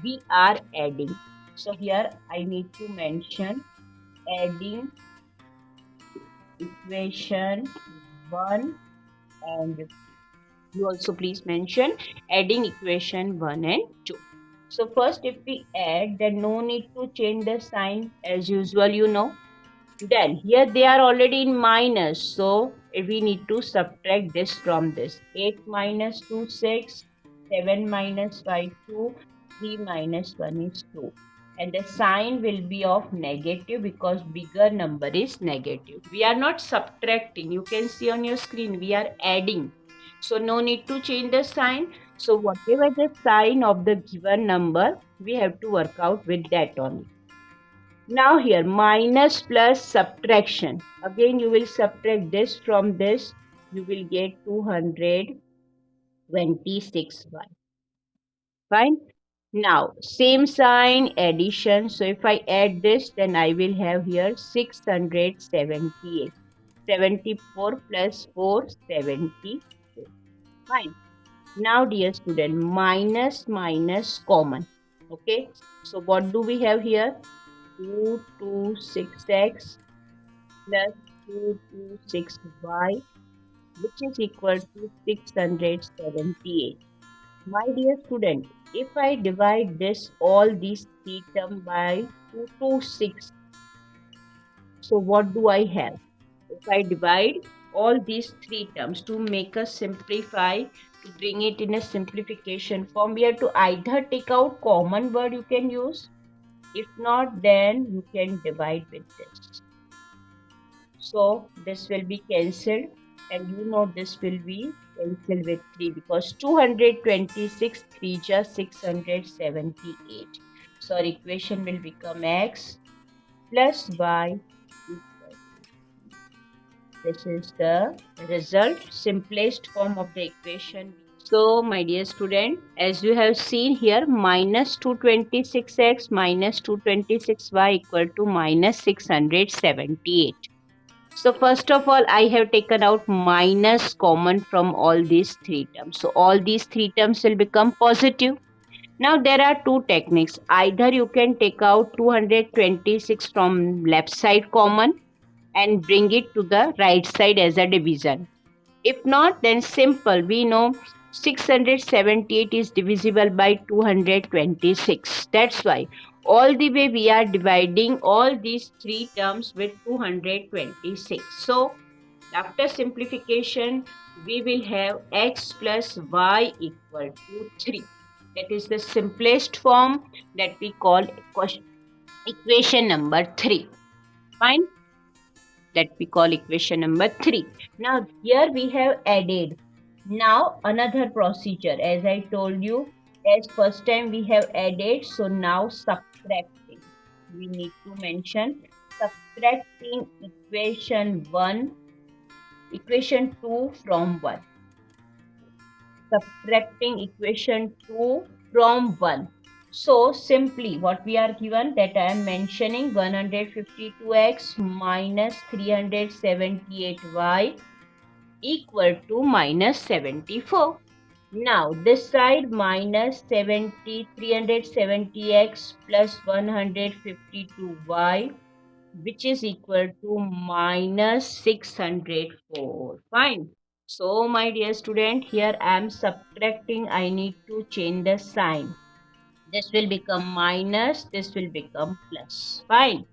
we are adding. So here I need to mention adding equation 1 and 2. You also please mention adding equation 1 and 2. So first if we add, then no need to change the sign as usual, you know. Then here they are already in minus, so we need to subtract this from this. 8 minus 2, 6, 7 minus 5, 2, 3 minus 1 is 2. And the sign will be of negative because bigger number is negative. We are not subtracting. You can see on your screen, we are adding. So no need to change the sign. So whatever the sign of the given number, we have to work out with that only. Now here minus plus subtraction. Again you will subtract this from this. You will get 226y. Fine. Now same sign addition. So if I add this, then I will have here 678. 74 plus 4, 74. Fine. Now dear student, minus minus common. Okay. So what do we have here? 226x plus 226y, which is equal to 678. My dear student, if I divide this all these three terms by 226, so what do I have? If I divide all these three terms to make us simplify, to bring it in a simplification form, we have to either take out common word you can use. If not, then you can divide with this. So this will be cancelled, and you know this will be cancelled with 3 because 226 3 just 678. So our equation will become x plus y equal. This is the result, simplest form of the equation. So my dear student, as you have seen here, minus 226x minus 226y equal to minus 678. So first of all, I have taken out minus common from all these three terms. So all these three terms will become positive. Now there are two techniques. Either you can take out 226 from left side common and bring it to the right side as a division. If not, then simple. We know 678 is divisible by 226. That's why all the way we are dividing all these three terms with 226. So after simplification, we will have x plus y equal to 3. That is the simplest form that we call equation number 3. Fine. That we call equation number 3. Now here we have added. Now another procedure, as I told you, as first time we have added, so now subtracting. We need to mention subtracting equation 2 from 1. Subtracting equation 2 from 1. So simply what we are given, that I am mentioning 152x minus 378y equal to minus 74. Now this side minus 370x plus 152y, which is equal to minus 604. Fine. So my dear student, here I am subtracting. I need to change the sign. This will become minus, this will become plus. Fine.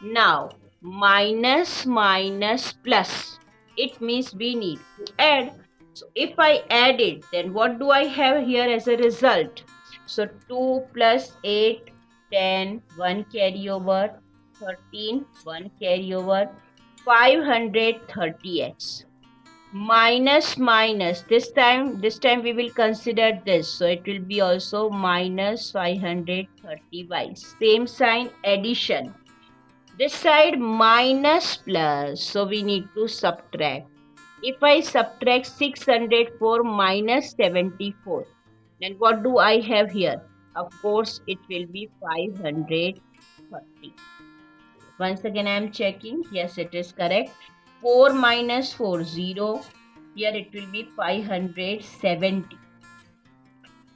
Now minus minus plus, it means we need to add. So if I add it, then what do I have here as a result? So 2 plus 8, 10, 1 carry over, 13, 1 carry over, 530x minus minus. This time we will consider this. So it will be also minus 530y. Same sign, addition. This side minus plus. So we need to subtract. If I subtract 604 minus 74, then what do I have here? Of course, it will be 530. Once again, I am checking. Yes, it is correct. 4 minus 4, 0. Here it will be 570.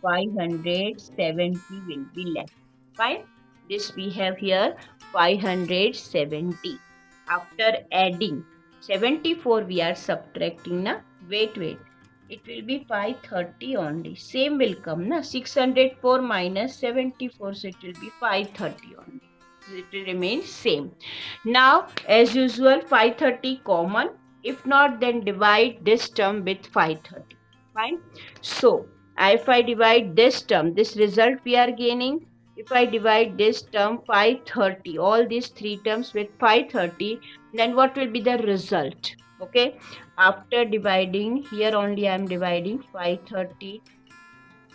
570 will be left. Fine. This we have here 570. After adding 74, we are subtracting. Na? Wait. It will be 530 only. Same will come. Na? 604 minus 74. So it will be 530 only. It will remain same. Now, as usual, 530 common. If not, then divide this term with 530. Fine. So, if I divide this term, this result we are gaining. If I divide this term 530, all these three terms with 530, then what will be the result? Okay. After dividing, here only I am dividing 530,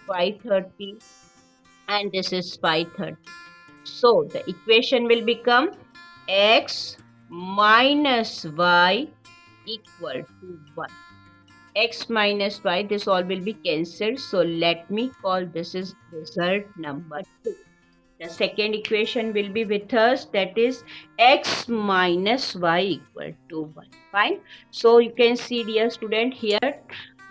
530, and this is 530. So the equation will become x minus y equal to 1. X minus y, this all will be cancelled. So let me call this is result number 2. The second equation will be with us, that is x minus y equal to 1. Fine. So you can see, dear student, here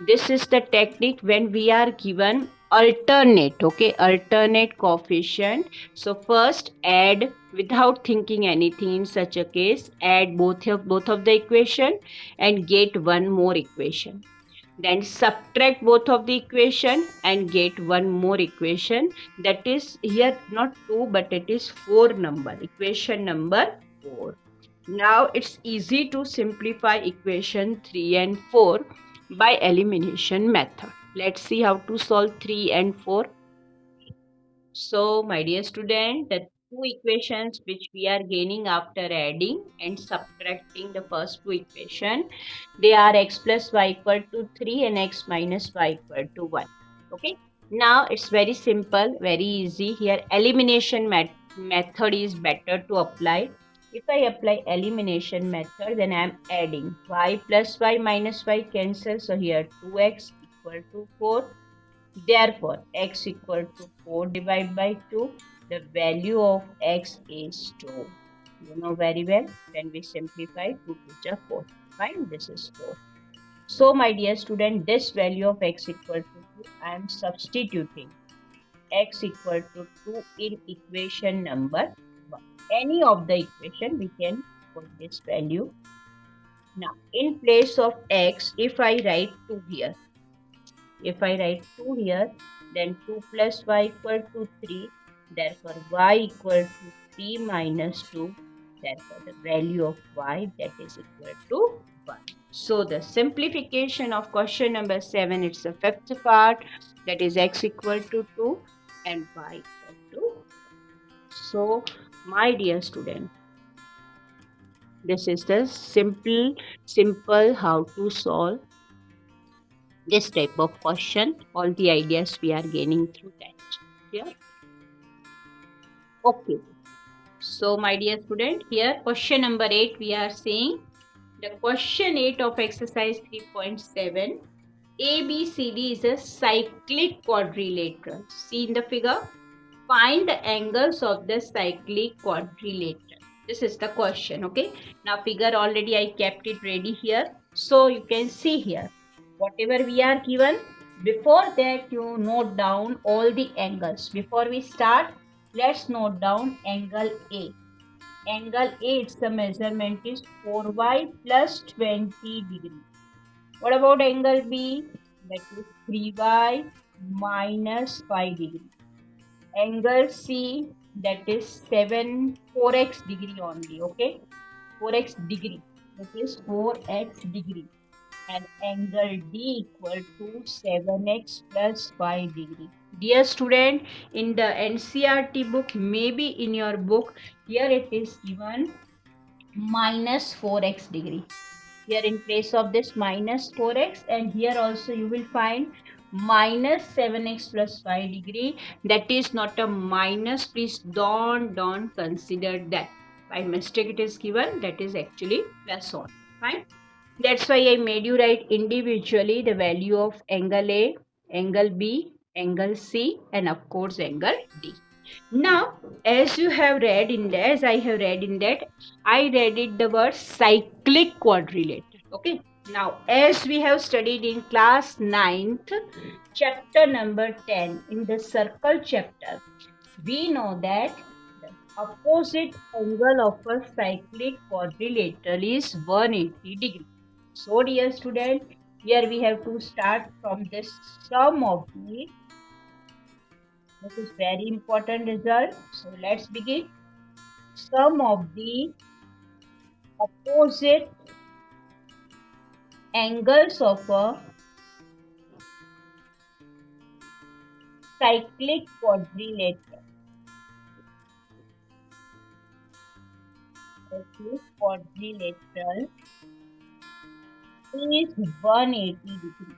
this is the technique when we are given alternate, okay, alternate coefficient. So first add without thinking anything. In such a case, add both of the equation and get one more equation. Then subtract both of the equation and get one more equation. That is here not 2 but it is 4 number. Equation number 4. Now it's easy to simplify equation 3 and 4 by elimination method. Let's see how to solve 3 and 4. So, my dear student, the two equations which we are gaining after adding and subtracting the first two equations, they are x plus y equal to 3 and x minus y equal to 1. Okay. Now, it's very simple, very easy. Here, elimination method is better to apply. If I apply elimination method, then I am adding y plus y minus y cancel. So, here 2x equal to 4. Therefore, x equal to 4 divided by 2. The value of x is 2. You know very well. Then we simplify 2 to the 4. Fine, this is 4. So, my dear student, this value of x equal to 2, I am substituting x equal to 2 in equation number 1. Any of the equation we can put this value. Now, in place of x, if I write 2 here, if I write 2 here, then 2 plus y equal to 3. Therefore, y equal to 3 minus 2. Therefore, the value of y, that is equal to 1. So, the simplification of question number 7, it's the fifth part, that is x equal to 2 and y equal to 1. So, my dear student, this is the simple how to solve this type of question. All the ideas we are gaining through that. Yeah. Okay. So, my dear student, here question number 8 we are saying the question 8 of exercise 3.7. ABCD is a cyclic quadrilateral. See in the figure. Find the angles of the cyclic quadrilateral. This is the question. Okay. Now figure already I kept it ready here. So you can see here. Whatever we are given, before that you note down all the angles. Before we start, let's note down angle A. Angle A, its the measurement is 4y plus 20 degrees. What about angle B? That is 3y minus 5 degrees. Angle C, that is 4x degree only. Okay, 4x degree. That is 4x degree. And angle D equal to 7x plus 5 degree. Dear student, in the NCERT book, maybe in your book, here it is given minus 4x degree. Here in place of this minus 4x, and here also you will find minus 7x plus 5 degree. That is not a minus. Please don't consider that. By mistake it is given. That is actually plus on. Fine. That's why I made you write individually the value of angle A, angle B, angle C, and of course angle D. Now, as you have read in that, as I have read in that, I read it the word cyclic quadrilateral. Okay. Now, as we have studied in class 9th, chapter number 10, in the circle chapter, we know that the opposite angle of a cyclic quadrilateral is 180 degree. So, dear student, here we have to start from this sum of the. This is very important result. So let's begin. Sum of the opposite angles of a cyclic quadrilateral. Cyclic quadrilateral is 180 degree.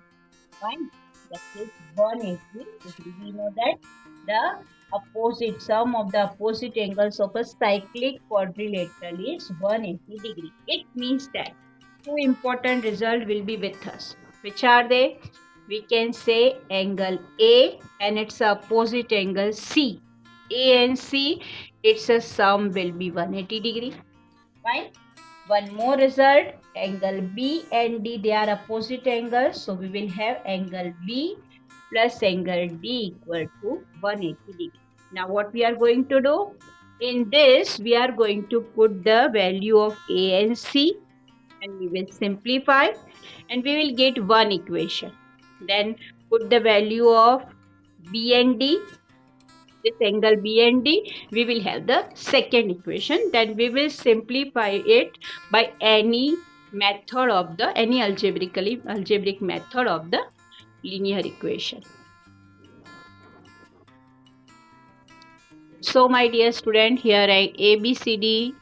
Fine. That is 180 degree. We know that the opposite sum of the opposite angles of a cyclic quadrilateral is 180 degree. It means that two important results will be with us. Which are they? We can say angle A and its opposite angle C. A and C, its a sum will be 180 degree. Fine. One more result, angle B and D, they are opposite angles. So we will have angle B plus angle D equal to 180 degree. Now what we are going to do? In this, we are going to put the value of A and C, and we will simplify, and we will get one equation. Then put the value of B and D, this angle B and D, we will have the second equation. Then we will simplify it by any method of the, any algebraic method of the linear equation. So my dear student, here ABCD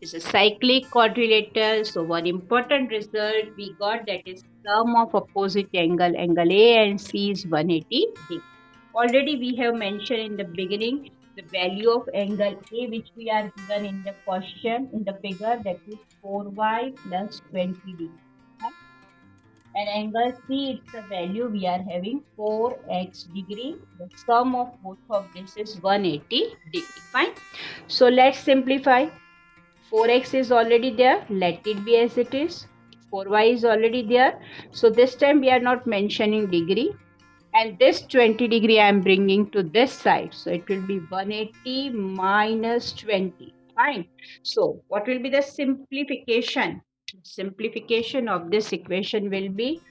is a cyclic quadrilateral. So one important result we got, that is sum of opposite angle A and C is 180 degree. Already we have mentioned in the beginning the value of angle A, which we are given in the question, in the figure, that is 4y plus 20 degree. And angle C, it's the value we are having 4x degree. The sum of both of this is 180 degree. Fine. So let's simplify. 4x is already there, let it be as it is. 4y is already there, so this time we are not mentioning degree, and this 20 degree I am bringing to this side, so it will be 180 minus 20. Fine. So what will be the simplification? Simplification of this equation will be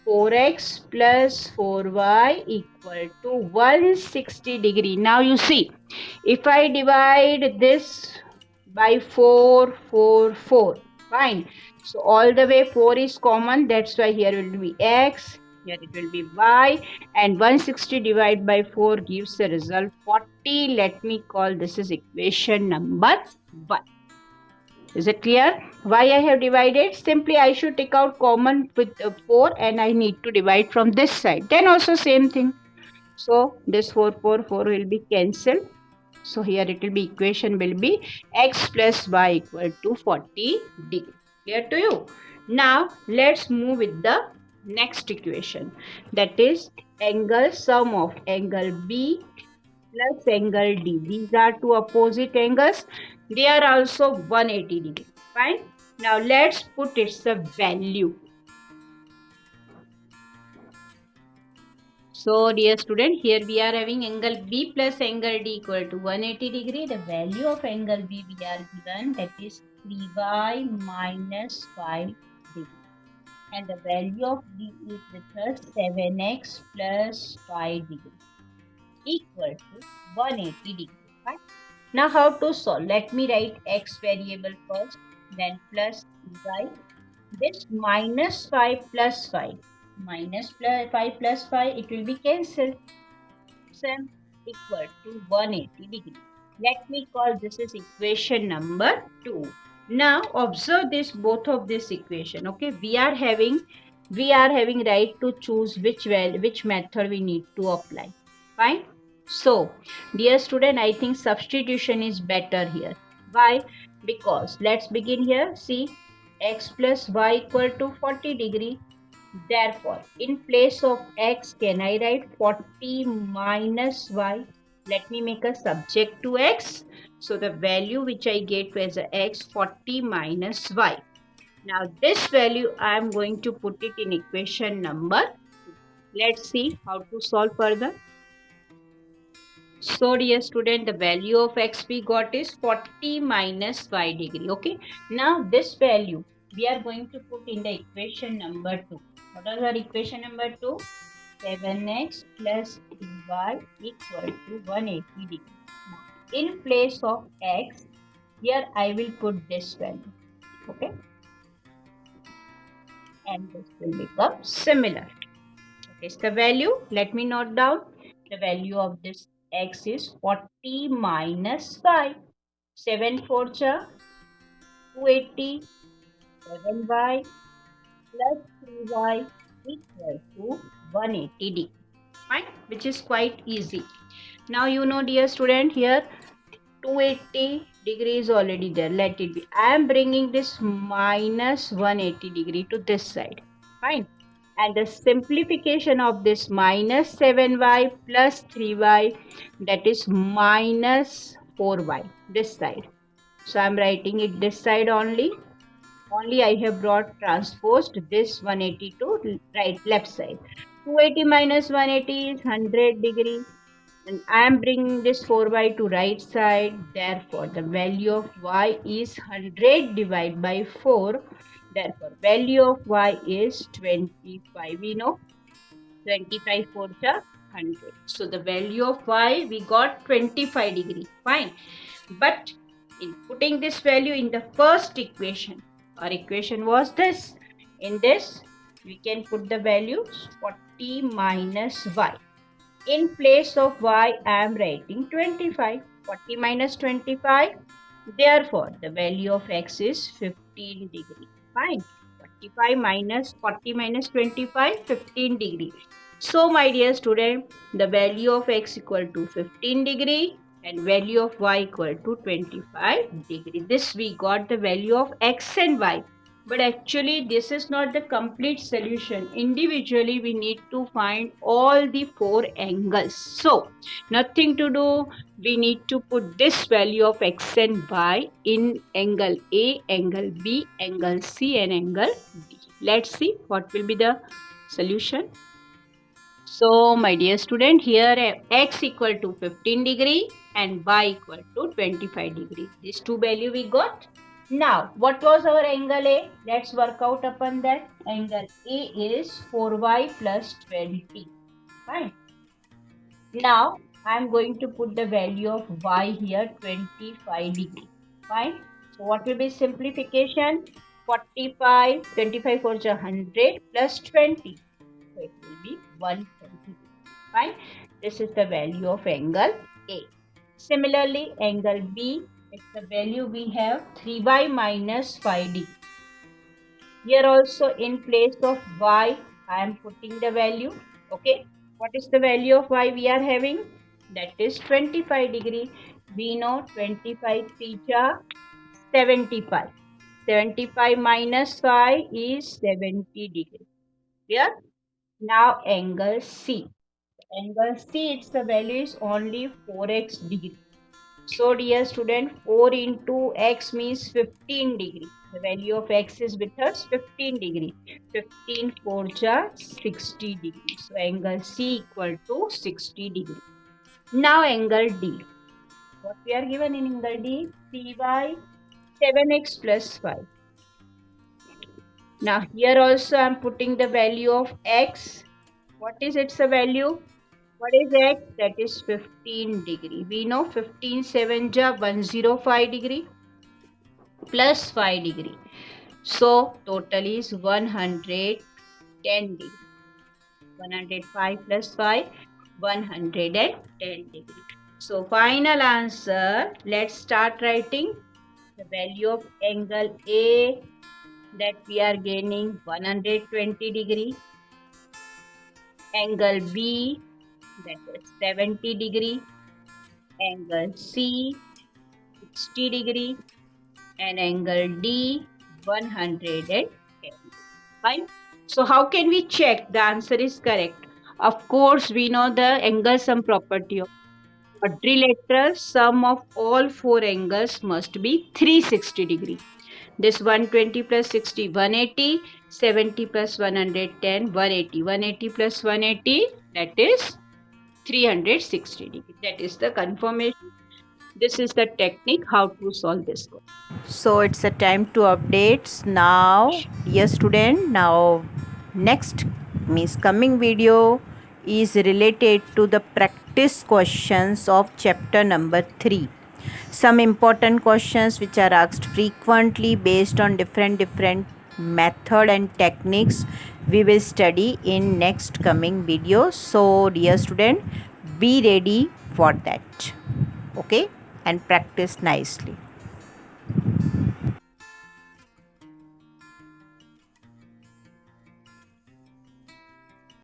4x plus 4y equal to 160 degree. Now you see, if I divide this by 4, 4, 4, fine. So all the way 4 is common, that's why here will be x, here it will be y, and 160 divided by 4 gives the result 40. Let me call this is equation number 1. Is it clear? Why I have divided? Simply I should take out common with 4 and I need to divide from this side. Then also same thing. So this 4, 4, 4 will be cancelled. So here it will be, equation will be x plus y equal to 40 degree. Clear to you? Now let's move with the next equation. That is angle sum of angle B plus angle D. These are two opposite angles. They are also 180 degree. Fine. Now let's put its a value. So dear student, here we are having angle B plus angle D equal to 180 degree. The value of angle B we are given, that is 3y minus 5 degree. And the value of D is with us 7x plus 5 degree equal to 180 degree. Right? Now how to solve? Let me write x variable first, then plus 3y. This minus 5 plus 5. Minus 5 plus 5, it will be cancelled. Same equal to 180 degree. Let me call this is equation number 2. Now observe this, both of this equation. Okay, we are having right to choose which method we need to apply. Fine. So dear student, I think substitution is better here. Why? Because let's begin here. See, x plus y equal to 40 degree. Therefore, in place of x, can I write 40 minus y? Let me make a subject to x. So the value which I get as a x, 40 minus y. Now this value I am going to put it in equation number 2. Let's see how to solve further. So dear student, the value of x we got is 40 minus y degree. Okay. Now this value we are going to put in the equation number 2. What is our equation number 2? 7x plus 3y equal to 180 degree. Now, in place of x, here I will put this value. Okay. And this will become similar. What is the value? Let me note down. The value of this x is 40 minus 5. 7 4 280. 7y plus 3y equal to 180 degree. Fine, which is quite easy. Now you know, dear student, here 280 degree is already there. Let it be. I am bringing this minus 180 degree to this side. Fine. And the simplification of this minus 7y plus 3y, that is minus 4y this side. So I am writing it this side only. Only I have brought transposed this 180 to left side. 280 minus 180 is 100 degree. And I am bringing this 4y to right side. Therefore, the value of y is 100 divided by 4. Therefore, value of y is 25. We know 25 4 100. So, the value of y we got 25 degree. Fine. But in putting this value in the first equation, our equation was this. In this, we can put the value 40 minus y. In place of y, I am writing 25. 40 minus 25. Therefore, the value of x is 15 degree. Fine. 45 minus 40 minus 25, 15 degree. So, my dear student, the value of x equal to 15 degree and value of y equal to 25 degree. This we got the value of x and y. But actually, this is not the complete solution. Individually, we need to find all the 4 angles. So, nothing to do. We need to put this value of x and y in angle A, angle B, angle C, and angle D. Let's see what will be the solution. So, my dear student, here x equal to 15 degree and y equal to 25 degree. These two value we got. Now, what was our angle A? Let's work out upon that. Angle A is 4y plus 20. Fine. Now, I am going to put the value of y here 25 degree. Fine. So, what will be simplification? 45, 25 for 100 plus 20. So, it will be 120. Fine. This is the value of angle A. Similarly, angle B, it's the value we have 3y minus 5 degree. Here also in place of y, I am putting the value. Okay. What is the value of y we are having? That is 25 degree. We know 25 theta 75. 75 minus 5 is 70 degree. Clear? Now angle C. Angle C, its the value is only 4x degree. So dear student, 4 into x means 15 degree. The value of x is with us 15 degree. 15 4 60 degree. So angle C equal to 60 degree. Now angle D. What we are given in angle D? 3y 7x plus 5. Now here also I am putting the value of x. What is its value? What is x? That is 15 degree. We know 15 7 105 degree plus 5 degree. So total is 110 degree. 105 plus 5, 110 degree. So final answer, let's start writing. The value of angle A that we are gaining 120 degree. Angle B that is 70 degree. Angle C 60 degree. And angle D 110. Fine. So how can we check the answer is correct? Of course, we know the angle sum property of quadrilateral. Sum of all four angles must be 360 degree. This 120 plus 60, 180, 70 plus 110, 180, 180 plus 180, that is 360 degree. That is the confirmation. This is the technique how to solve this one. So it's a time to updates now. Yes, student. Now, next means coming video is related to the practice questions of chapter number 3. Some important questions which are asked frequently based on different method and techniques we will study in next coming videos. So dear student, be ready for that. Okay, and practice nicely.